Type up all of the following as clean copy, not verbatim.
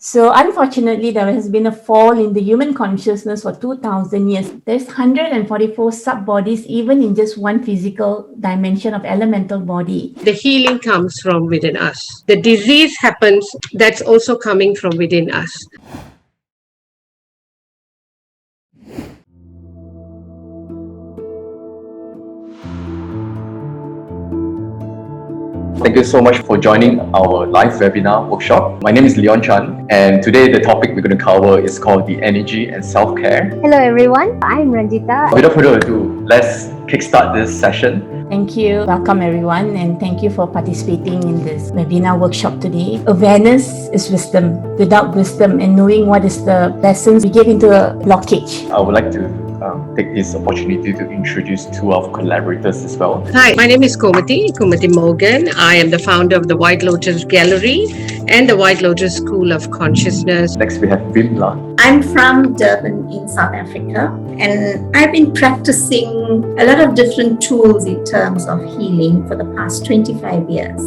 So unfortunately, there has been a fall in the human consciousness for 2000 years. There's 144 sub-bodies even in just one physical dimension of elemental body. The healing comes from within us. The disease happens, that's also coming from within us. Thank you so much for joining our live webinar workshop. My name is Leon Chan, and today the topic we're going to cover is called the energy and self-care. Hello everyone, I'm Ranjita. Without further ado, let's kickstart this session. Thank you. Welcome everyone, and thank you for participating in this webinar workshop today. Awareness is wisdom. Without wisdom and knowing what is the lessons, we get into a blockage. I would like to take this opportunity to introduce two of collaborators as well. Hi, my name is Komathy Morgan. I am the founder of the White Lotus Gallery and the White Lotus School of Consciousness. Next we have Vimla. I'm from Durban in South Africa, and I've been practicing a lot of different tools in terms of healing for the past 25 years.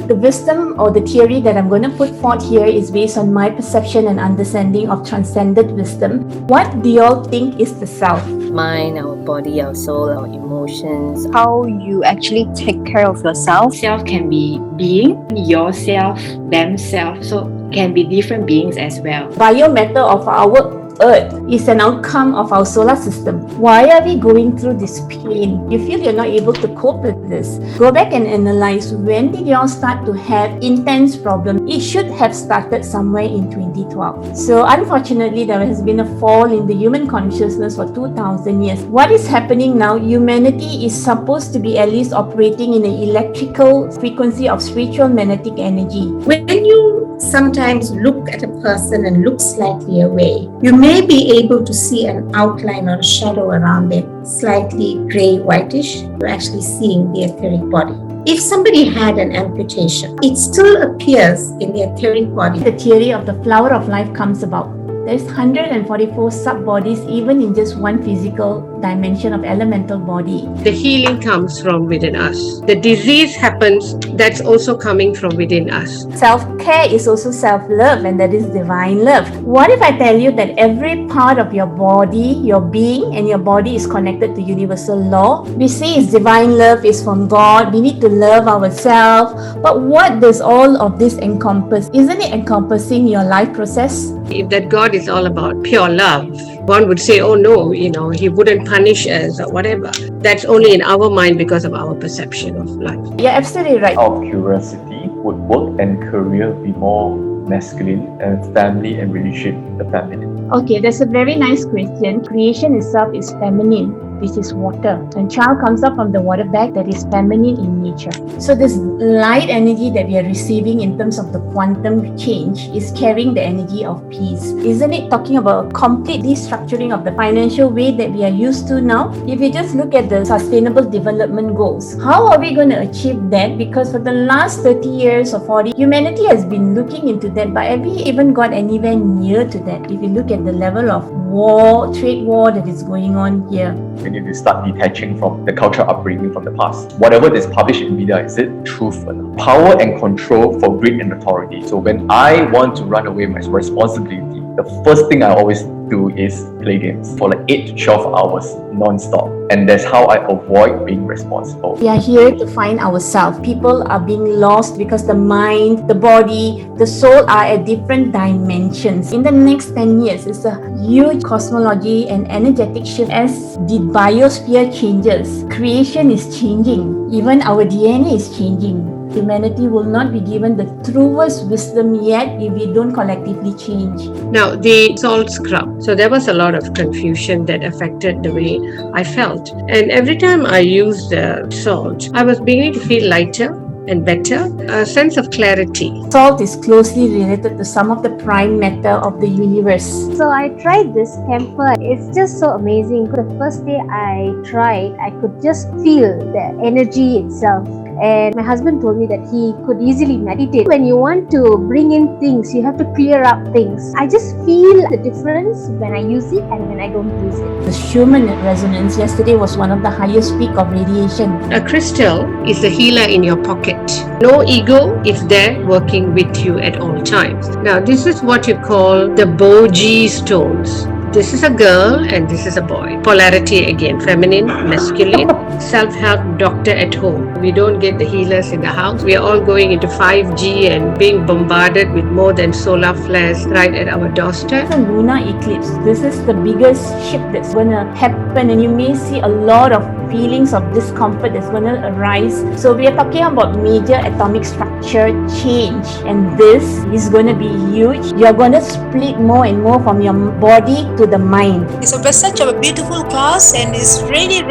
The wisdom or the theory that I'm going to put forth here is based on my perception and understanding of transcendent wisdom. What do you all think is the self? Mind, our body, our soul, our emotions. How you actually take care of yourself. Self can be being, yourself, themselves, so can be different beings as well. Biomatter of our Earth is an outcome of our solar system. Why are we going through this pain? You feel you're not able to cope with this. Go back and analyze, when did you all start to have intense problems? It should have started somewhere in 2012. So unfortunately, there has been a fall in the human consciousness for 2000 years. What is happening now? Humanity is supposed to be at least operating in an electrical frequency of spiritual magnetic energy. When you sometimes look at a person and look slightly away, you may be able to see an outline or a shadow around them, slightly grey, whitish. You're actually seeing the etheric body. If somebody had an amputation, it still appears in the etheric body. The theory of the flower of life comes about. There's 144 sub-bodies even in just one physical dimension of elemental body. The healing comes from within us. The disease happens, that's also coming from within us. Self-care is also self-love, and that is divine love. What if I tell you that every part of your body, your being and your body is connected to universal law? We say it's divine love, is from God, we need to love ourselves. But what does all of this encompass? Isn't it encompassing your life process? If that God is all about pure love, one would say, oh no, he wouldn't punish us or whatever. That's only in our mind because of our perception of life. You're absolutely right. Out of curiosity, would work and career be more masculine, and family and relationship the feminine? Okay, that's a very nice question. Creation itself is feminine. This is water. When child comes up from the water bag, that is feminine in nature. So this light energy that we are receiving in terms of the quantum change is carrying the energy of peace. Isn't it talking about a complete restructuring of the financial way that we are used to now? If you just look at the sustainable development goals, how are we going to achieve that? Because for the last 30 years or 40, humanity has been looking into that, but have we even got anywhere near to that? If you look at the level of war, trade war that is going on here. We need to start detaching from the cultural upbringing from the past. Whatever is published in media, is it truth or not? Power and control for greed and authority. So when I want to run away my responsibility, the first thing I always do is play games for like 8 to 12 hours non-stop. And that's how I avoid being responsible. We are here to find ourselves. People are being lost because the mind, the body, the soul are at different dimensions. In the next 10 years, it's a huge cosmology and energetic shift as the biosphere changes. Creation is changing. Even our DNA is changing. Humanity will not be given the truest wisdom yet if we don't collectively change. Now, the salt scrub. So there was a lot of confusion that affected the way I felt. And every time I used the salt, I was beginning to feel lighter and better, a sense of clarity. Salt is closely related to some of the prime matter of the universe. So I tried this camphor. It's just so amazing. The first day I tried, I could just feel the energy itself. And my husband told me that he could easily meditate. When you want to bring in things, you have to clear up things. I just feel the difference when I use it and when I don't use it. The Schumann resonance yesterday was one of the highest peak of radiation. A crystal is the healer in your pocket. No ego is there working with you at all times. Now, this is what you call the Boji stones. This is a girl and this is a boy. Polarity again, feminine, masculine, self-help doctor at home. We don't get the healers in the house. We are all going into 5G and being bombarded with more than solar flares right at our doorstep. The lunar eclipse, this is the biggest shift that's going to happen, and you may see a lot of feelings of discomfort that's going to arise. So we are talking about major atomic structure change, and this is going to be huge. You're going to split more and more from your body to the mind. It's such a beautiful class, and it's really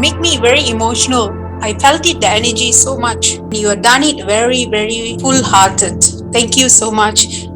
make me very emotional. I felt it, the energy so much. You have done it very full-hearted. Thank you so much.